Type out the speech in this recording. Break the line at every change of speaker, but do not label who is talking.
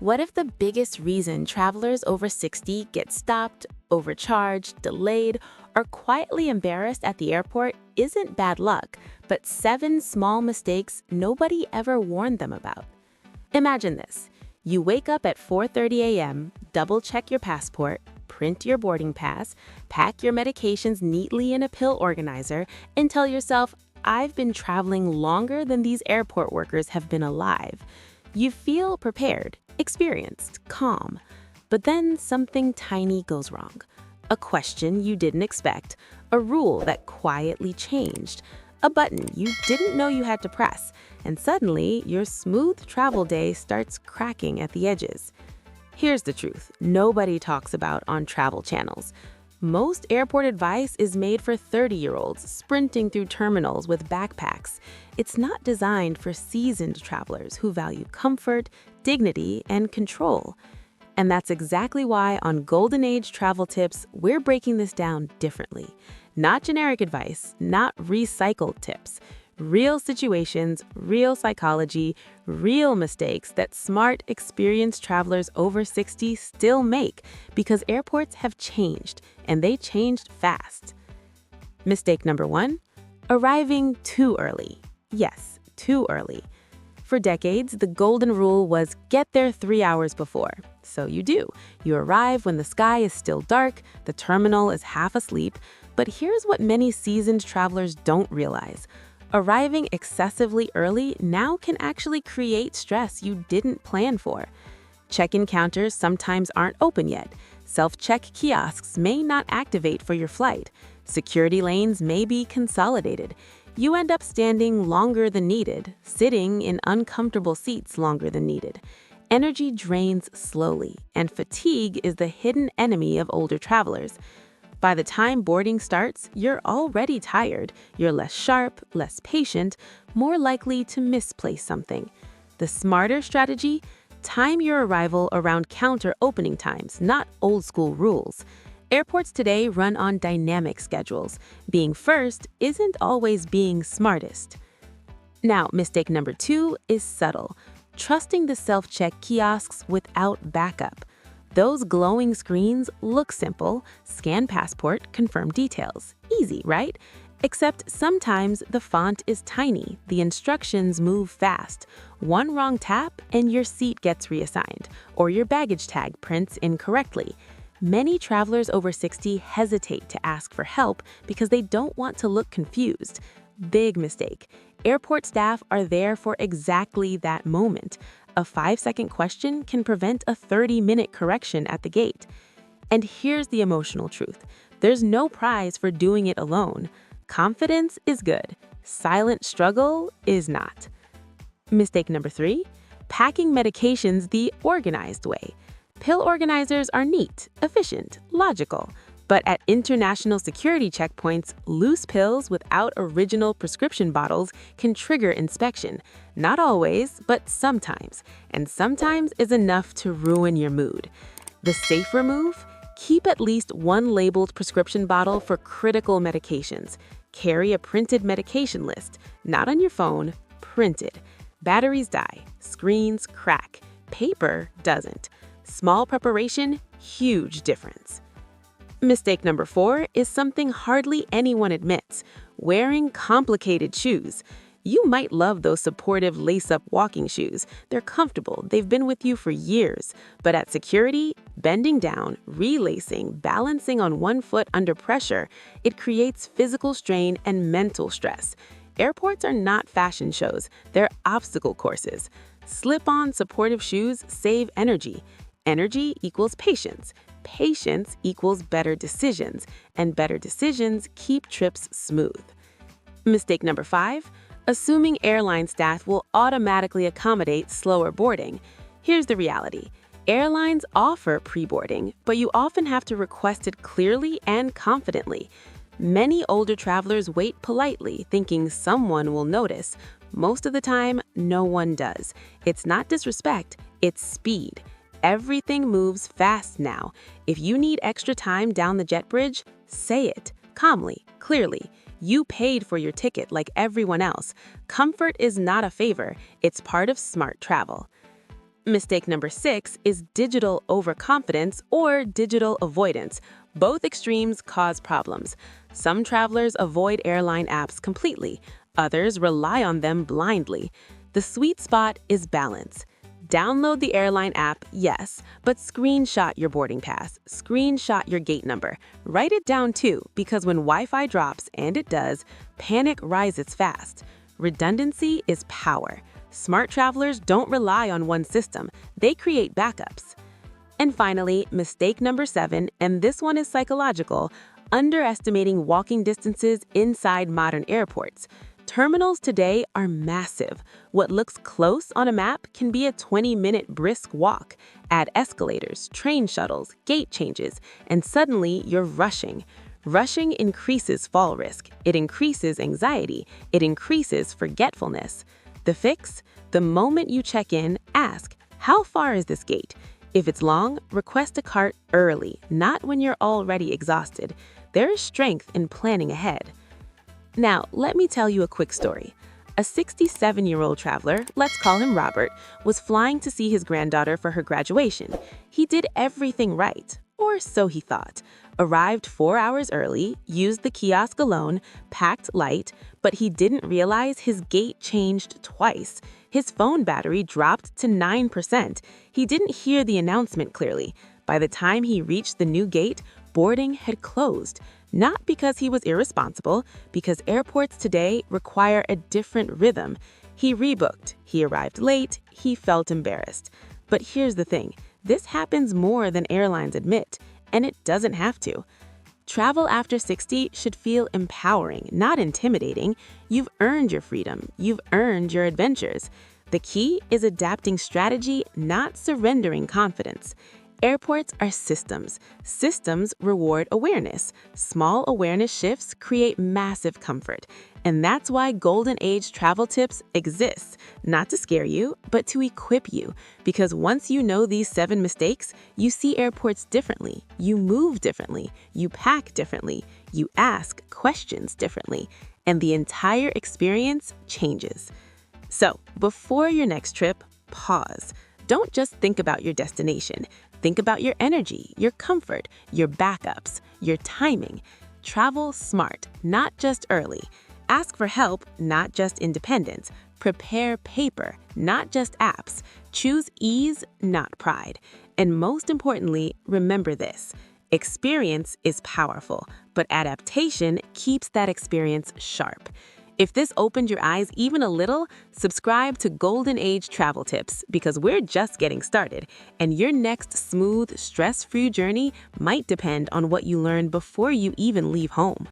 What if the biggest reason travelers over 60 get stopped, overcharged, delayed, or quietly embarrassed at the airport isn't bad luck, but 7 small mistakes nobody ever warned them about? Imagine this. You wake up at 4:30 a.m., double-check your passport, print your boarding pass, pack your medications neatly in a pill organizer, and tell yourself, "I've been traveling longer than these airport workers have been alive." You feel prepared, experienced, calm. But then something tiny goes wrong. A question you didn't expect, a rule that quietly changed, a button you didn't know you had to press, and suddenly your smooth travel day starts cracking at the edges. Here's the truth nobody talks about on travel channels. Most airport advice is made for 30-year-olds sprinting through terminals with backpacks. It's not designed for seasoned travelers who value comfort, dignity, and control. And that's exactly why on Golden Age Travel Tips, we're breaking this down differently. Not generic advice, not recycled tips. Real situations, real psychology, real mistakes that smart, experienced travelers over 60 still make because airports have changed, and they changed fast. Mistake number 1, arriving too early. Yes, too early. For decades, the golden rule was get there 3 hours before. So you do. You arrive when the sky is still dark, the terminal is half asleep, but here's what many seasoned travelers don't realize. Arriving excessively early now can actually create stress you didn't plan for. Check-in counters sometimes aren't open yet. Self-check kiosks may not activate for your flight. Security lanes may be consolidated. You end up standing longer than needed, sitting in uncomfortable seats longer than needed. Energy drains slowly, and fatigue is the hidden enemy of older travelers. By the time boarding starts, you're already tired, you're less sharp, less patient, more likely to misplace something. The smarter strategy? Time your arrival around counter opening times, not old-school rules. Airports today run on dynamic schedules. Being first isn't always being smartest. Now, mistake number 2 is subtle. Trusting the self-check kiosks without backup. Those glowing screens look simple. Scan passport, confirm details. Easy, right? Except sometimes the font is tiny, the instructions move fast. One wrong tap and your seat gets reassigned, or your baggage tag prints incorrectly. Many travelers over 60 hesitate to ask for help because they don't want to look confused. Big mistake. Airport staff are there for exactly that moment. A 5-second question can prevent a 30-minute correction at the gate. And here's the emotional truth. There's no prize for doing it alone. Confidence is good. Silent struggle is not. Mistake number 3, packing medications the organized way. Pill organizers are neat, efficient, logical. But at international security checkpoints, loose pills without original prescription bottles can trigger inspection. Not always, but sometimes. And sometimes is enough to ruin your mood. The safer move? Keep at least one labeled prescription bottle for critical medications. Carry a printed medication list, not on your phone, printed. Batteries die, screens crack, paper doesn't. Small preparation, huge difference. Mistake number 4 is something hardly anyone admits, wearing complicated shoes. You might love those supportive lace-up walking shoes. They're comfortable, they've been with you for years. But at security, bending down, relacing, balancing on one foot under pressure, it creates physical strain and mental stress. Airports are not fashion shows, they're obstacle courses. Slip-on supportive shoes save energy. Energy equals patience. Patience equals better decisions, and better decisions keep trips smooth. Mistake number 5, assuming airline staff will automatically accommodate slower boarding. Here's the reality. Airlines offer pre-boarding, but you often have to request it clearly and confidently. Many older travelers wait politely, thinking someone will notice. Most of the time, no one does. It's not disrespect, it's speed. Everything moves fast now. If you need extra time down the jet bridge, say it calmly, clearly. You paid for your ticket like everyone else. Comfort is not a favor, it's part of smart travel. Mistake number 6 is digital overconfidence or digital avoidance. Both extremes cause problems. Some travelers avoid airline apps completely. Others rely on them blindly. The sweet spot is balance. Download the airline app, yes, but screenshot your boarding pass, screenshot your gate number. Write it down too, because when Wi-Fi drops, and it does, panic rises fast. Redundancy is power. Smart travelers don't rely on one system, they create backups. And finally, mistake number 7, and this one is psychological, underestimating walking distances inside modern airports. Terminals today are massive. What looks close on a map can be a 20-minute brisk walk. Add escalators, train shuttles, gate changes, and suddenly you're rushing. Rushing increases fall risk. It increases anxiety. It increases forgetfulness. The fix? The moment you check in, ask, how far is this gate? If it's long, request a cart early, not when you're already exhausted. There is strength in planning ahead. Now, let me tell you a quick story. A 67-year-old traveler, let's call him Robert, was flying to see his granddaughter for her graduation. He did everything right, or so he thought. Arrived 4 hours early, used the kiosk alone, packed light, but he didn't realize his gate changed twice. His phone battery dropped to 9%. He didn't hear the announcement clearly. By the time he reached the new gate, boarding had closed. Not because he was irresponsible, because airports today require a different rhythm. He rebooked, he arrived late, he felt embarrassed. But here's the thing, this happens more than airlines admit, and it doesn't have to. Travel after 60 should feel empowering, not intimidating. You've earned your freedom, you've earned your adventures. The key is adapting strategy, not surrendering confidence. Airports are systems. Systems reward awareness. Small awareness shifts create massive comfort. And that's why Golden Age travel tips exist, not to scare you, but to equip you. Because once you know these 7 mistakes, you see airports differently, you move differently, you pack differently, you ask questions differently, and the entire experience changes. So, before your next trip, pause. Don't just think about your destination. Think about your energy, your comfort, your backups, your timing. Travel smart, not just early. Ask for help, not just independence. Prepare paper, not just apps. Choose ease, not pride. And most importantly, remember this. Experience is powerful, but adaptation keeps that experience sharp. If this opened your eyes even a little, subscribe to Golden Age Travel Tips because we're just getting started, and your next smooth, stress-free journey might depend on what you learn before you even leave home.